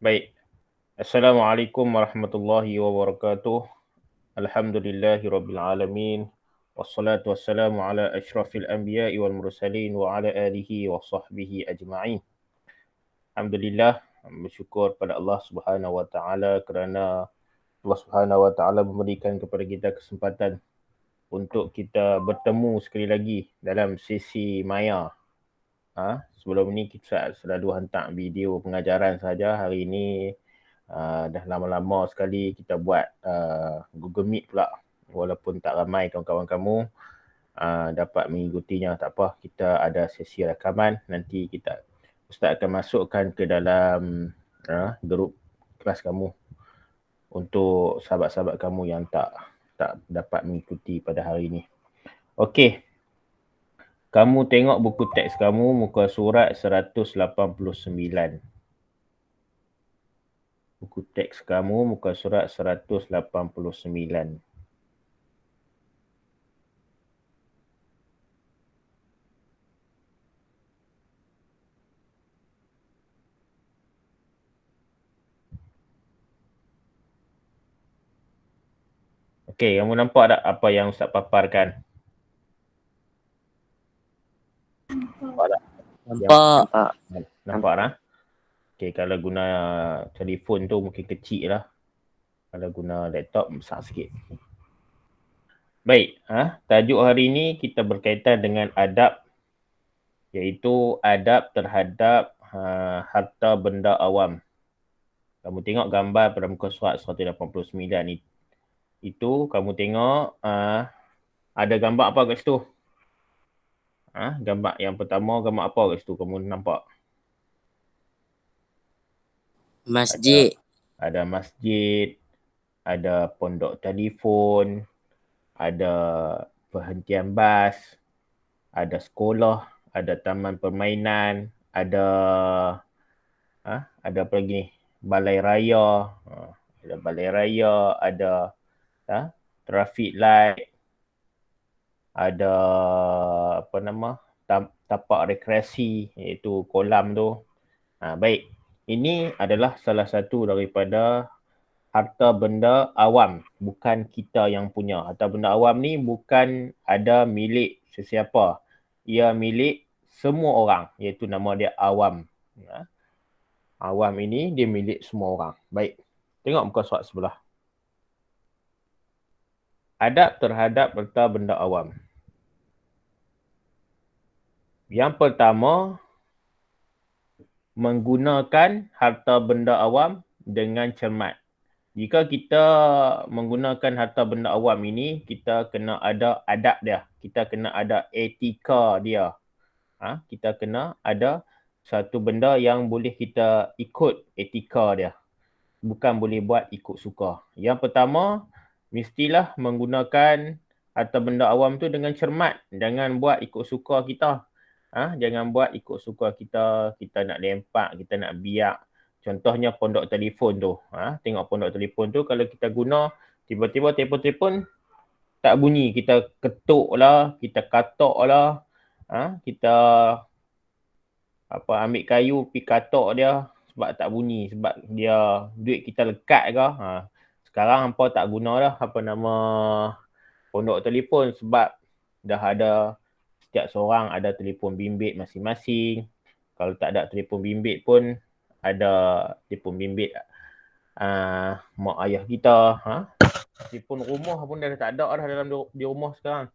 Baik. Assalamualaikum warahmatullahi wabarakatuh. Alhamdulillahirabbil alamin. Wassalatu wassalamu ala asyrafil anbiya'i wal mursalin wa ala alihi wa sahbihi ajma'in. Alhamdulillah, bersyukur pada Allah Subhanahu wa taala kerana Allah Subhanahu wa taala memberikan kepada kita kesempatan untuk kita bertemu sekali lagi dalam sesi maya. Sebelum ni kita selalu hantar video pengajaran saja. Hari ini dah lama-lama sekali kita buat Google Meet pula. Walaupun tak ramai kawan-kawan kamu dapat mengikutinya, tak apa. Kita ada sesi rakaman. Nanti Ustaz akan masukkan ke dalam grup kelas kamu untuk sahabat-sahabat kamu yang tak dapat mengikuti pada hari ini. Okey. Kamu tengok buku teks kamu muka surat 189. Buku teks kamu muka surat 189. Okey, kamu nampak tak apa yang Ustaz paparkan? Nampak tak? Nampak. Nampak tak? Okey, kalau guna telefon tu mungkin kecil lah. Kalau guna laptop besar sikit. Baik, tajuk hari ini kita berkaitan dengan adab, iaitu adab terhadap harta benda awam. Kamu tengok gambar pada muka surat 189 ni. Itu kamu tengok ada gambar apa kat situ? Gambar yang pertama, gambar apa kat situ kamu nampak? Masjid. Ada masjid, ada pondok telefon, ada perhentian bas, ada sekolah, ada taman permainan, ada apa lagi ni? Balai raya, ada balai raya, ada traffic light, ada apa nama? Tapak rekreasi, iaitu kolam tu. Baik. Ini adalah salah satu daripada harta benda awam, bukan kita yang punya. Harta benda awam ni bukan ada milik sesiapa. Ia milik semua orang, iaitu nama dia awam. Awam ini dia milik semua orang. Baik. Tengok muka surat sebelah. Adab terhadap harta benda awam. Yang pertama, menggunakan harta benda awam dengan cermat. Jika kita menggunakan harta benda awam ini, kita kena ada adab dia. Kita kena ada etika dia. Kita kena ada satu benda yang boleh kita ikut etika dia. Bukan boleh buat ikut suka. Yang pertama, mestilah menggunakan harta benda awam tu dengan cermat. Jangan buat ikut suka kita. Jangan buat ikut suka kita. Kita nak lempak, kita nak biak. Contohnya pondok telefon tu. Tengok pondok telefon tu, kalau kita guna, tiba-tiba telefon tak bunyi. Kita ketuk lah, kita katok lah. Kita ambil kayu, pergi katok dia sebab tak bunyi. Sebab dia duit kita lekat ke. Sekarang hampa tak guna dah pondok telefon sebab dah ada, setiap seorang ada telefon bimbit masing-masing. Kalau tak ada telefon bimbit pun ada telefon bimbit mak ayah kita. Telefon rumah pun dah tak ada dah dalam di rumah sekarang.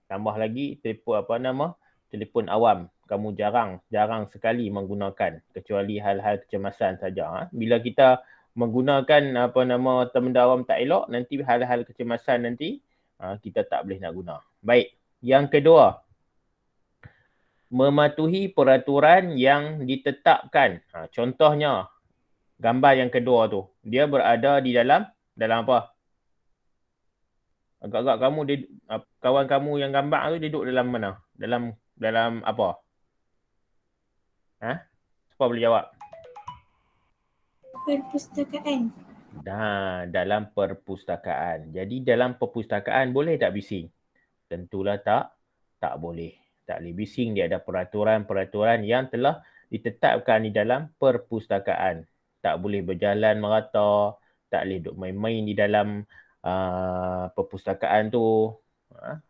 Tambah lagi telefon awam. Kamu jarang sekali menggunakan, kecuali hal-hal kecemasan saja. Bila kita menggunakan benda awam tak elok, nanti hal-hal kecemasan nanti kita tak boleh nak guna. Baik. Yang kedua, mematuhi peraturan yang ditetapkan. Contohnya, gambar yang kedua tu, dia berada di dalam apa? Agak-agak kawan kamu yang gambar tu duduk dalam mana? Dalam apa? Siapa boleh jawab? Perpustakaan. Dalam perpustakaan. Jadi dalam perpustakaan boleh tak bising? Tentulah tak boleh. Tak boleh bising. Dia ada peraturan-peraturan yang telah ditetapkan di dalam perpustakaan. Tak boleh berjalan merata, tak boleh duduk main-main di dalam perpustakaan tu.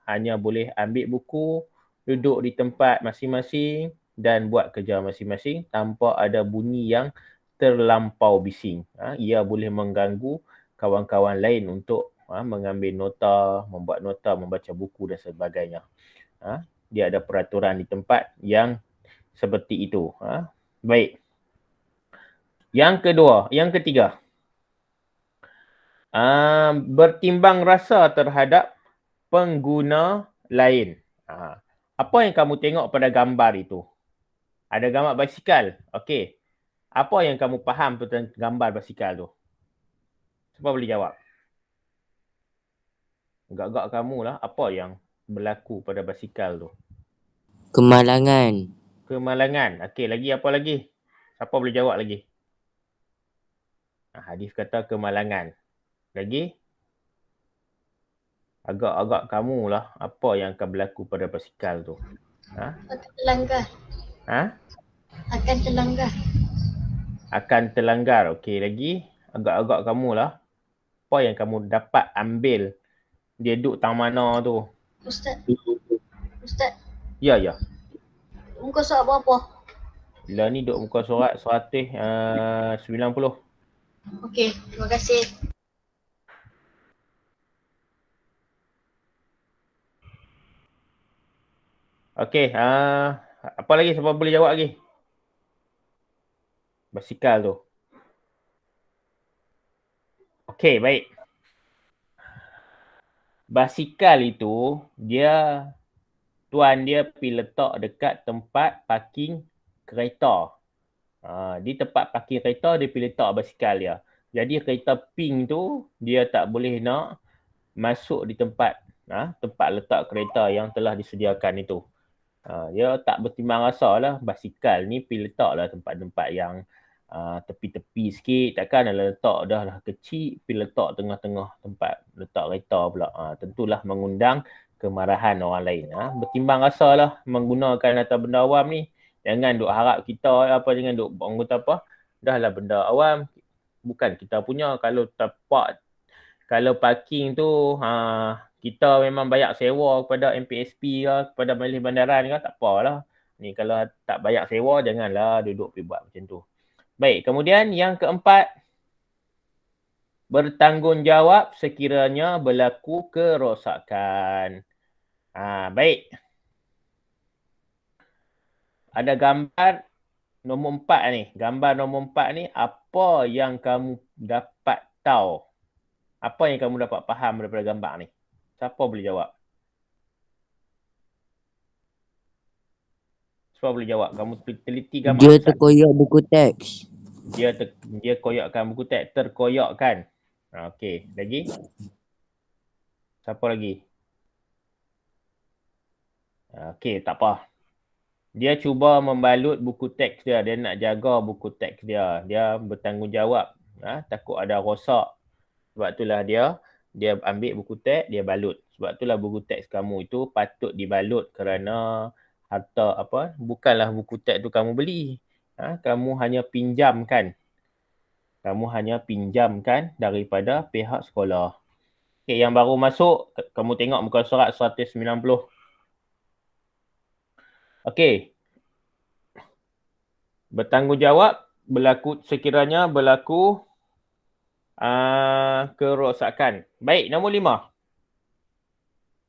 Hanya boleh ambil buku, duduk di tempat masing-masing dan buat kerja masing-masing tanpa ada bunyi yang terlampau bising. Ia boleh mengganggu kawan-kawan lain untuk mengambil nota, membuat nota, membaca buku dan sebagainya. Dia ada peraturan di tempat yang seperti itu. Baik. Yang ketiga. Bertimbang rasa terhadap pengguna lain. Apa yang kamu tengok pada gambar itu? Ada gambar basikal. Okey. Apa yang kamu faham tentang gambar basikal tu? Siapa boleh jawab? Agak-agak kamu lah. Apa yang berlaku pada basikal tu? Kemalangan. Kemalangan. Okey, lagi apa lagi? Siapa boleh jawab lagi? Hadis kata kemalangan. Lagi? Agak-agak kamu lah. Apa yang akan berlaku pada basikal tu? Akan terlanggar. Akan terlanggar. Akan terlanggar. Okey, lagi? Agak-agak kamu lah. Apa yang kamu dapat ambil? Dia duduk tang mana tu? Ustaz. Ya. Muka surat berapa? Lah ni duduk muka surat 190. Okey, terima kasih. Okey, apa lagi? Siapa boleh jawab lagi? Basikal tu. Okey, baik. Basikal itu, tuan dia pergi letak dekat tempat parking kereta. Di tempat parking kereta, dia pergi letak basikal dia. Jadi kereta pink tu, dia tak boleh nak masuk di tempat letak kereta yang telah disediakan itu. Dia tak bertimbang rasa lah, basikal ni pergi letak lah tempat-tempat yang tepi-tepi sikit. Takkan letak dah lah kecil, pergi letak tengah-tengah tempat letak kereta pula. Tentulah mengundang kemarahan orang lain. Bertimbang rasa lah menggunakan harta benda awam ni. Jangan duk harap kita jangan duk anggota apa. Dah lah benda awam, bukan kita punya. Kalau parking tu kita memang bayar sewa kepada MPSP ke, kepada majlis bandaran ke, tak apalah. Ni kalau tak bayar sewa, janganlah duduk pergi buat macam tu. Baik, kemudian yang keempat, bertanggungjawab sekiranya berlaku kerosakan. Baik. Ada gambar nombor 4 ni. Gambar nombor 4 ni, apa yang kamu dapat tahu? Apa yang kamu dapat faham daripada gambar ni? Siapa boleh jawab? Siapa boleh jawab? Kamu teliti gambar. Dia terkoyak buku teks. Dia koyakkan buku teks. Terkoyakkan. Okey. Lagi? Siapa lagi? Okey, tak apa. Dia cuba membalut buku teks dia. Dia nak jaga buku teks dia. Dia bertanggungjawab. Takut ada rosak. Sebab itulah dia ambil buku teks, dia balut. Sebab itulah buku teks kamu itu patut dibalut kerana bukanlah buku teks tu kamu beli. Kamu hanya pinjamkan. Daripada pihak sekolah. Okey, yang baru masuk, kamu tengok muka surat 190. Okey. Bertanggungjawab sekiranya berlaku kerosakan. Baik, nombor 5.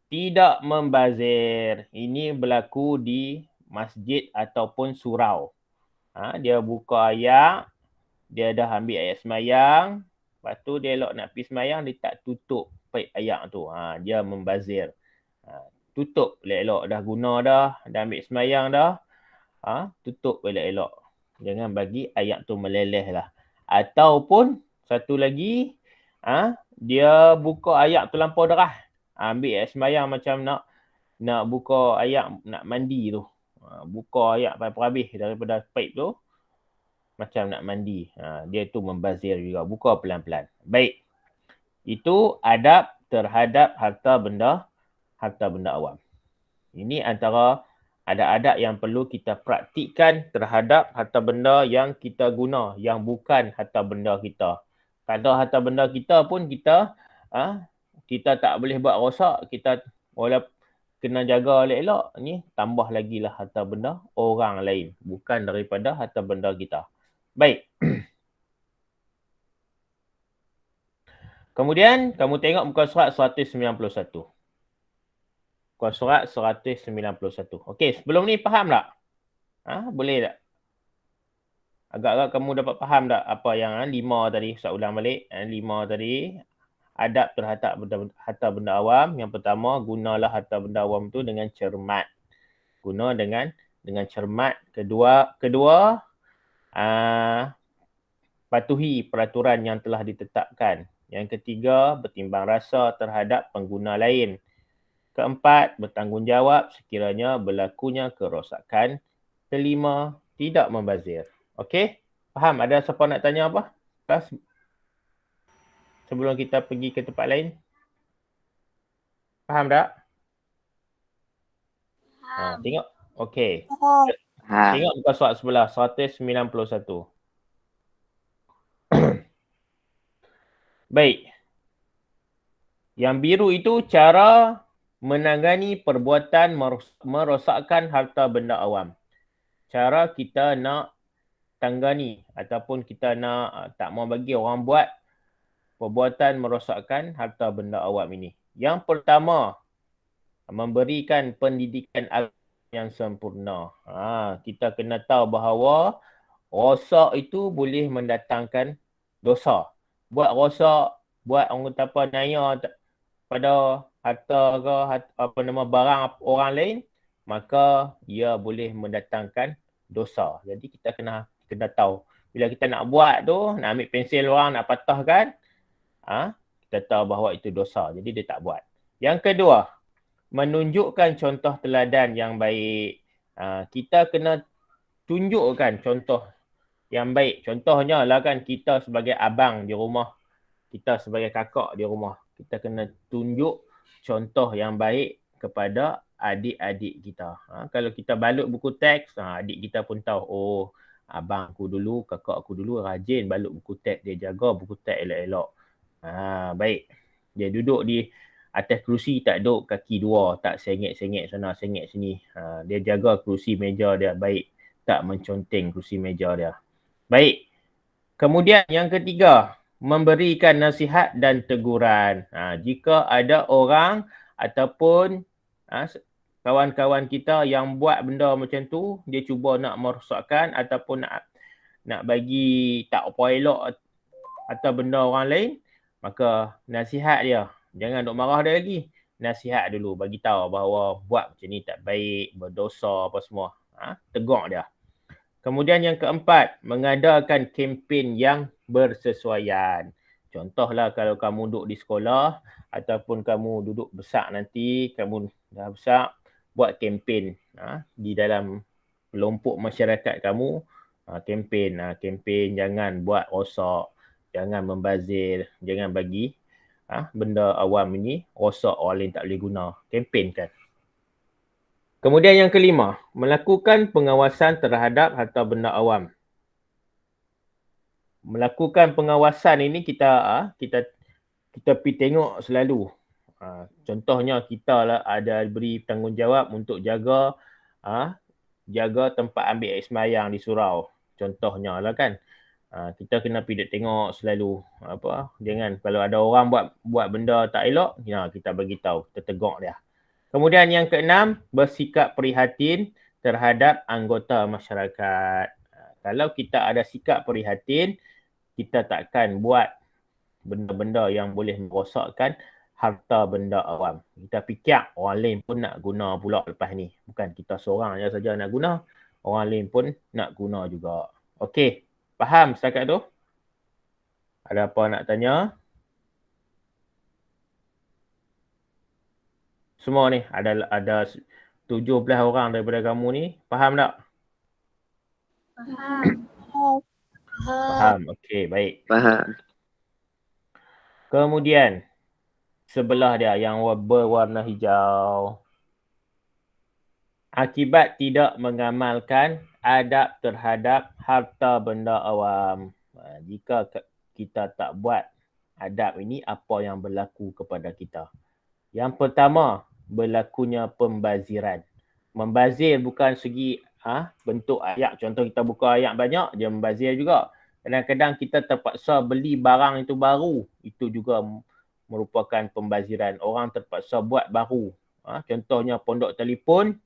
Tidak membazir. Ini berlaku di masjid ataupun surau. Dia buka ayat, dia dah ambil ayat semayang, lepas tu dia elok nak pergi semayang, dia tak tutup ayat tu. Dia membazir. Tutup elok-elok, dah guna dah ambil semayang dah. Tutup elok-elok. Jangan bagi ayat tu meleleh lah. Ataupun satu lagi, dia buka ayat terlampau derah. Ambil ayat semayang macam nak buka ayat nak mandi tu. Buka ayat habis daripada pipe tu. Macam nak mandi. Dia tu membazir juga. Buka pelan-pelan. Baik. Itu adab terhadap harta benda awam. Ini antara Adab-adab yang perlu kita praktikkan terhadap harta benda yang kita guna, yang bukan harta benda kita. Kalau harta benda kita pun kita kita tak boleh buat rosak, kita walaupun kena jaga elok-elok, ni tambah lagi lah harta benda orang lain, bukan daripada harta benda kita. Baik. Kemudian kamu tengok muka surat 191. Muka surat 191. Okey, sebelum ni faham tak? Boleh tak? Agak-agak kamu dapat faham tak apa yang 5 tadi? Saya ulang balik. 5 tadi, adab terhadap harta benda awam. Yang pertama, gunalah harta benda awam tu dengan cermat. Guna dengan cermat. Kedua, patuhi peraturan yang telah ditetapkan. Yang ketiga, bertimbang rasa terhadap pengguna lain. Keempat, bertanggungjawab sekiranya berlakunya kerosakan. Kelima, tidak membazir. Okey? Faham? Ada siapa nak tanya apa? Sebelum kita pergi ke tempat lain. Faham tak? Tengok. Okey. Tengok muka surat sebelah. 191. Baik. Yang biru itu cara menangani perbuatan merosakkan harta benda awam. Cara kita nak tanggani ataupun kita nak tak mau bagi orang buat perbuatan merosakkan harta benda awam ini. Yang pertama, memberikan pendidikan yang sempurna. Kita kena tahu bahawa rosak itu boleh mendatangkan dosa. Buat rosak, buat orang kata apa, naya pada harta ke barang orang lain, maka ia boleh mendatangkan dosa. Jadi kita kena tahu. Bila kita nak buat tu, nak ambil pensil orang, nak patahkan, kita tahu bahawa itu dosa. Jadi dia tak buat. Yang kedua, menunjukkan contoh teladan yang baik. Kita kena tunjukkan contoh yang baik. Contohnya lah kan, kita sebagai abang di rumah, kita sebagai kakak di rumah, kita kena tunjuk contoh yang baik kepada adik-adik kita. Kalau kita balut buku teks, adik kita pun tahu, oh, abang aku dulu, kakak aku dulu rajin balut buku teks, dia jaga buku teks elok-elok. Baik. Dia duduk di atas kerusi, tak duduk kaki dua, tak sengit-sengit sana, sengit sini. Dia jaga kerusi meja dia baik, tak menconteng kerusi meja dia. Baik. Kemudian yang ketiga, memberikan nasihat dan teguran. Jika ada orang ataupun kawan-kawan kita yang buat benda macam tu, dia cuba nak merosakkan ataupun nak bagi tak apa elok atau benda orang lain, maka nasihat dia. Jangan duk marah dia lagi. Nasihat dulu, bagi tahu bahawa buat macam ni tak baik, berdosa apa semua. Tegur dia. Kemudian yang keempat, mengadakan kempen yang bersesuaian. Contohlah kalau kamu duduk di sekolah ataupun kamu duduk besar nanti, kamu dah besar, buat kempen di dalam kelompok masyarakat kamu, kempen jangan buat rosak, jangan membazir, jangan bagi benda awam ini rosak, orang lain tak boleh guna. Kempen kan. Kemudian yang kelima, melakukan pengawasan terhadap harta benda awam. Melakukan pengawasan ini kita pergi tengok selalu. Contohnya kita lah ada beri tanggungjawab untuk jaga tempat ambil air sembahyang di surau. Contohnya lah kan. Kita kena pergi tengok selalu. Jangan kalau ada orang buat benda tak elok, kita bagi tahu, kita tegur dia. Kemudian yang keenam, bersikap prihatin terhadap anggota masyarakat. Kalau kita ada sikap prihatin, kita takkan buat benda-benda yang boleh merosakkan harta benda awam. Kita fikir orang lain pun nak guna pula lepas ni. Bukan kita seorang saja nak guna, orang lain pun nak guna juga. Okey, faham setakat tu? Ada apa nak tanya? Semua ni ada 17 orang daripada kamu ni, faham tak? Faham. Okey, baik. Faham. Kemudian sebelah dia yang berwarna hijau. Akibat tidak mengamalkan adab terhadap harta benda awam. Jika kita tak buat adab ini, apa yang berlaku kepada kita? Yang pertama, berlakunya pembaziran. Membazir bukan segi bentuk ayat. Contoh kita buka ayat banyak, dia membazir juga. Kadang-kadang kita terpaksa beli barang itu baru. Itu juga merupakan pembaziran. Orang terpaksa buat baru. Contohnya pondok telefon,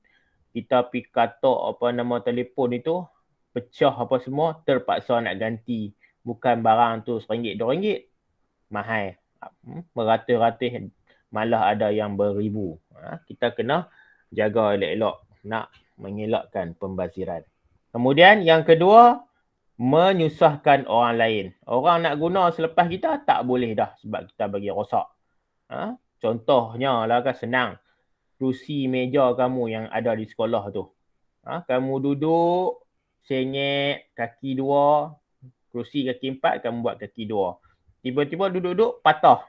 kita pergi katok telefon itu, pecah apa semua, terpaksa nak ganti. Bukan barang tu RM1, RM2, mahal. Meratus-ratus, malah ada yang beribu. Kita kena jaga elok-elok, nak mengelakkan pembaziran. Kemudian yang kedua, menyusahkan orang lain. Orang nak guna selepas kita, tak boleh dah sebab kita bagi rosak. Contohnya lah kan senang. Kerusi meja kamu yang ada di sekolah tu. Kamu duduk, sengit, kaki dua, kerusi kaki empat, kamu buat kaki dua. Tiba-tiba duduk-duduk, patah.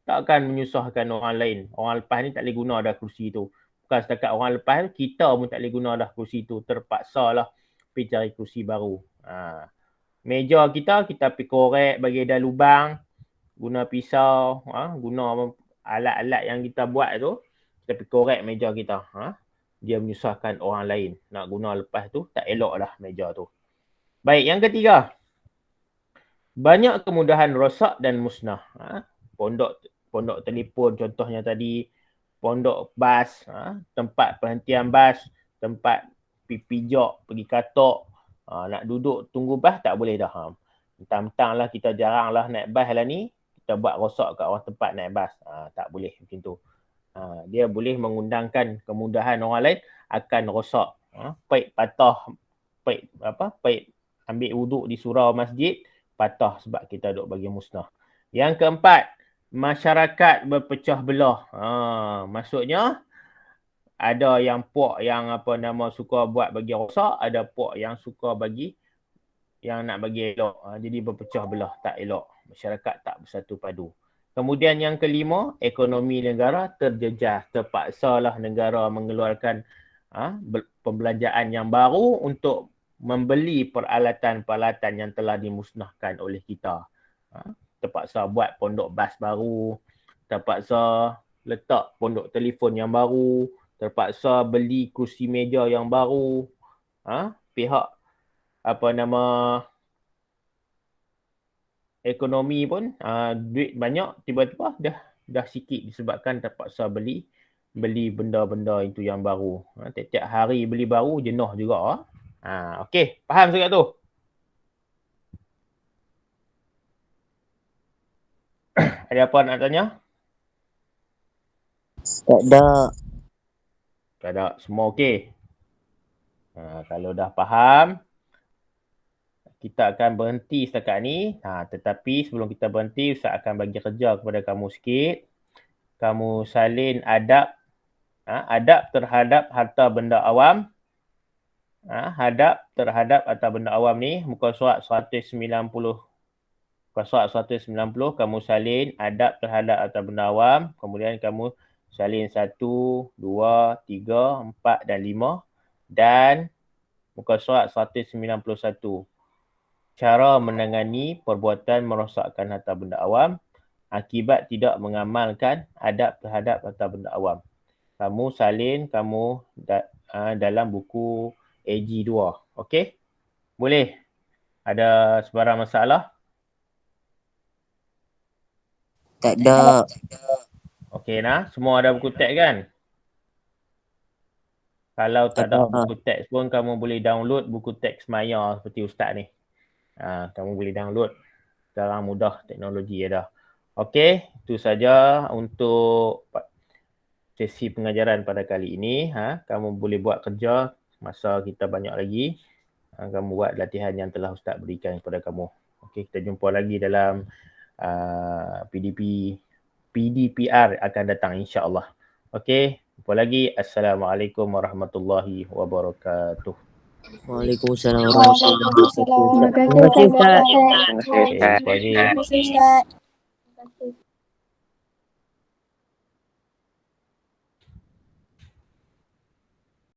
Tak akan menyusahkan orang lain. Orang lepas ni tak boleh guna dah kerusi tu. Bukan setakat orang lepas, kita pun tak boleh guna dah kerusi tu. Terpaksa lah pergi cari kerusi baru. Meja kita pergi korek, bagi ada lubang, guna pisau, guna alat-alat yang kita buat tu, kita pergi korek meja kita. Dia menyusahkan orang lain. Nak guna lepas tu, tak elok dah meja tu. Baik, yang ketiga. Banyak kemudahan rosak dan musnah. Pondok telefon contohnya tadi, pondok bas, tempat perhentian bas, tempat pergi pijak, pergi katok, nak duduk tunggu bas tak boleh dah. Mentang-mentang lah kita jarang lah naik bas lah ni, kita buat rosak kat orang tempat naik bas. Tak boleh macam tu. Dia boleh mengundangkan kemudahan orang lain akan rosak. Paip patah, paip ambil wuduk di surau masjid, patah sebab kita duk bagi musnah. Yang keempat, masyarakat berpecah belah. Maksudnya ada yang puak yang suka buat bagi rosak, ada puak yang suka bagi yang nak bagi elok. Jadi berpecah belah, tak elok. Masyarakat tak bersatu padu. Kemudian yang kelima, ekonomi negara terjejas. Terpaksalah negara mengeluarkan pembelanjaan yang baru untuk membeli peralatan-peralatan yang telah dimusnahkan oleh kita. Terpaksa buat pondok bas baru, terpaksa letak pondok telefon yang baru, terpaksa beli kursi meja yang baru. Pihak ekonomi pun duit banyak, tiba-tiba dah sikit disebabkan terpaksa beli benda-benda itu yang baru. Tiap-tiap hari beli baru, jenuh juga. Okey, faham sangat tu? Ada apa nak tanya? Tak ada. Tak ada, semua okey. Kalau dah faham, kita akan berhenti setakat ni. Tetapi sebelum kita berhenti, Ustaz akan bagi kerja kepada kamu sikit. Kamu salin adab terhadap harta benda awam. Adab terhadap harta benda awam ni, muka surat 190. Muka surat 190, kamu salin adab terhadap harta benda awam. Kemudian kamu salin 1, 2, 3, 4 dan 5. Dan muka surat 191. Cara menangani perbuatan merosakkan harta benda awam akibat tidak mengamalkan adab terhadap harta benda awam. Kamu salin, dalam buku AG2. Okey? Boleh? Ada sebarang masalah? Tak ada. Okey nah, semua ada buku teks kan? Kalau tak ada buku teks pun, kamu boleh download buku teks Maya seperti Ustaz ni. Kamu boleh download. Sekarang mudah, teknologi ada. Okey, itu saja untuk sesi pengajaran pada kali ini. Kamu boleh buat kerja masa kita banyak lagi. Kamu buat latihan yang telah Ustaz berikan kepada kamu. Okey, kita jumpa lagi dalam PDPR akan datang insya-Allah. Okey, jumpa lagi. Assalamualaikum warahmatullahi wabarakatuh. Waalaikumsalam Waalaikumsalam. warahmatullahi wabarakatuh. Terima kasih Ustaz. Terima kasih Ustaz. Terima kasih Ustaz.